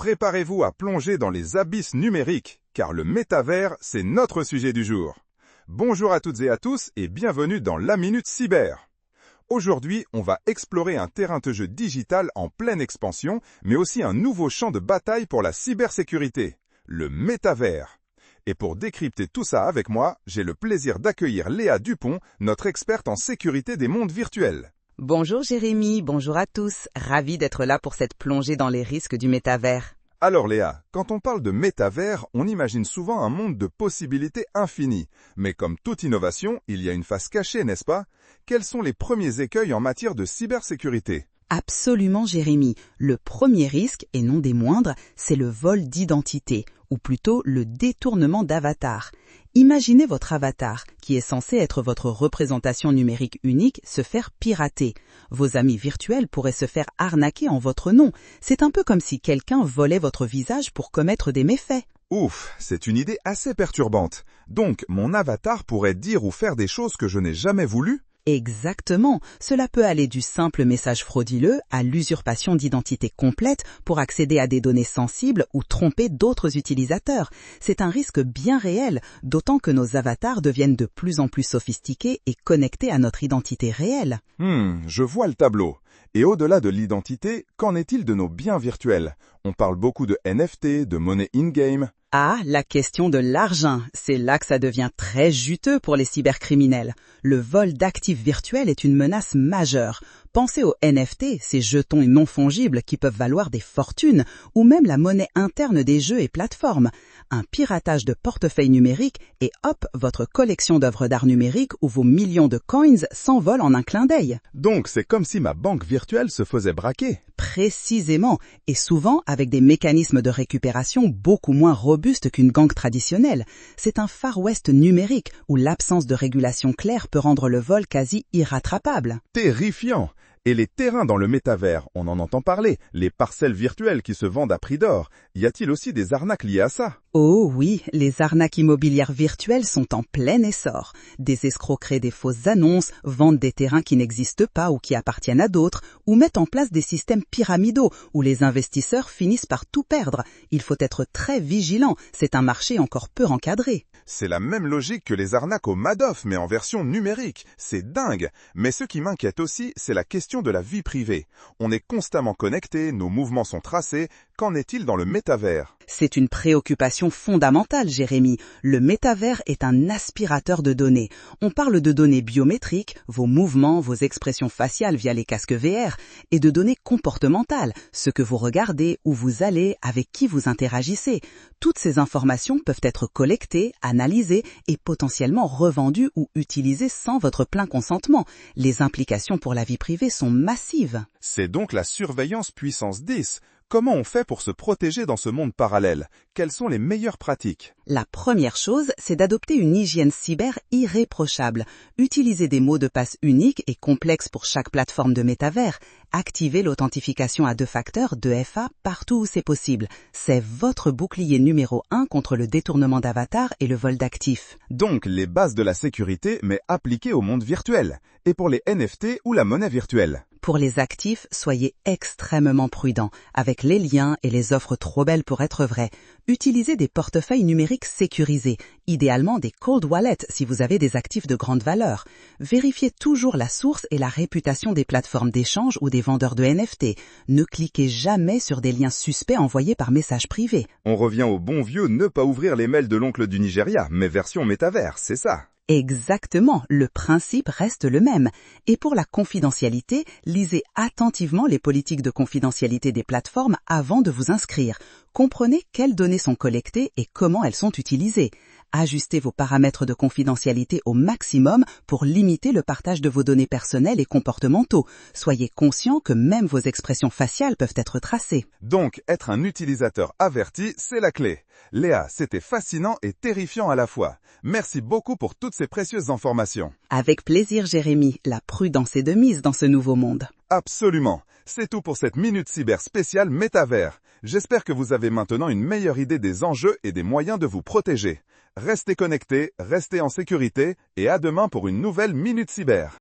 Préparez-vous à plonger dans les abysses numériques, car le métavers, c'est notre sujet du jour. Bonjour à toutes et à tous et bienvenue dans la Minute Cyber. Aujourd'hui, on va explorer un terrain de jeu digital en pleine expansion, mais aussi un nouveau champ de bataille pour la cybersécurité, le métavers. Et pour décrypter tout ça avec moi, j'ai le plaisir d'accueillir Léa Dupont, notre experte en sécurité des mondes virtuels. Bonjour Jérémy, bonjour à tous. Ravi d'être là pour cette plongée dans les risques du métavers. Alors Léa, quand on parle de métavers, on imagine souvent un monde de possibilités infinies. Mais comme toute innovation, il y a une face cachée, n'est-ce pas? Quels sont les premiers écueils en matière de cybersécurité? Absolument Jérémy. Le premier risque, et non des moindres, c'est le vol d'identité, ou plutôt le détournement d'avatar. Imaginez votre avatar, qui est censé être votre représentation numérique unique, se faire pirater. Vos amis virtuels pourraient se faire arnaquer en votre nom. C'est un peu comme si quelqu'un volait votre visage pour commettre des méfaits. Ouf, c'est une idée assez perturbante. Donc, mon avatar pourrait dire ou faire des choses que je n'ai jamais voulu? Exactement. Cela peut aller du simple message frauduleux à l'usurpation d'identité complète pour accéder à des données sensibles ou tromper d'autres utilisateurs. C'est un risque bien réel, d'autant que nos avatars deviennent de plus en plus sophistiqués et connectés à notre identité réelle. Je vois le tableau. Et au-delà de l'identité, qu'en est-il de nos biens virtuels? On parle beaucoup de NFT, de monnaie in-game. Ah, la question de l'argent, c'est là que ça devient très juteux pour les cybercriminels. Le vol d'actifs virtuels est une menace majeure. Pensez aux NFT, ces jetons non fongibles qui peuvent valoir des fortunes, ou même la monnaie interne des jeux et plateformes. Un piratage de portefeuille numérique et hop, votre collection d'œuvres d'art numérique ou vos millions de coins s'envolent en un clin d'œil. Donc c'est comme si ma banque virtuelle se faisait braquer. Précisément, et souvent avec des mécanismes de récupération beaucoup moins robustes qu'une gang traditionnelle. C'est un Far West numérique où l'absence de régulation claire peut rendre le vol quasi irrattrapable. Terrifiant! Et les terrains dans le métavers, on en entend parler, les parcelles virtuelles qui se vendent à prix d'or. Y a-t-il aussi des arnaques liées à ça? Oh oui, les arnaques immobilières virtuelles sont en plein essor. Des escrocs créent des fausses annonces, vendent des terrains qui n'existent pas ou qui appartiennent à d'autres, ou mettent en place des systèmes pyramidaux où les investisseurs finissent par tout perdre. Il faut être très vigilant, c'est un marché encore peu encadré. C'est la même logique que les arnaques au Madoff, mais en version numérique. C'est dingue! Mais ce qui m'inquiète aussi, c'est la question de la vie privée. On est constamment connecté, nos mouvements sont tracés. Qu'en est-il dans le métavers? C'est une préoccupation fondamentale, Jérémy. Le métavers est un aspirateur de données. On parle de données biométriques, vos mouvements, vos expressions faciales via les casques VR, et de données comportementales, ce que vous regardez, où vous allez, avec qui vous interagissez. Toutes ces informations peuvent être collectées, analysées et potentiellement revendues ou utilisées sans votre plein consentement. Les implications pour la vie privée sont massives. C'est donc la surveillance puissance 10. Comment on fait pour se protéger dans ce monde parallèle? Quelles sont les meilleures pratiques? La première chose, c'est d'adopter une hygiène cyber irréprochable. Utilisez des mots de passe uniques et complexes pour chaque plateforme de métavers. Activez l'authentification à 2 facteurs, 2FA, partout où c'est possible. C'est votre bouclier numéro 1 contre le détournement d'avatar et le vol d'actifs. Donc les bases de la sécurité, mais appliquées au monde virtuel. Et pour les NFT ou la monnaie virtuelle? Pour les actifs, soyez extrêmement prudents avec les liens et les offres trop belles pour être vraies. Utilisez des portefeuilles numériques sécurisés, idéalement des cold wallets si vous avez des actifs de grande valeur. Vérifiez toujours la source et la réputation des plateformes d'échange ou des vendeurs de NFT. Ne cliquez jamais sur des liens suspects envoyés par message privé. On revient au bon vieux ne pas ouvrir les mails de l'oncle du Nigeria, mais version métavers, c'est ça? Exactement, le principe reste le même. Et pour la confidentialité, lisez attentivement les politiques de confidentialité des plateformes avant de vous inscrire. Comprenez quelles données sont collectées et comment elles sont utilisées. Ajustez vos paramètres de confidentialité au maximum pour limiter le partage de vos données personnelles et comportementaux. Soyez conscient que même vos expressions faciales peuvent être tracées. Donc, être un utilisateur averti, c'est la clé. Léa, c'était fascinant et terrifiant à la fois. Merci beaucoup pour toutes ces précieuses informations. Avec plaisir, Jérémy. La prudence est de mise dans ce nouveau monde. Absolument. C'est tout pour cette Minute Cyber spéciale Métavers. J'espère que vous avez maintenant une meilleure idée des enjeux et des moyens de vous protéger. Restez connectés, restez en sécurité et à demain pour une nouvelle Minute Cyber.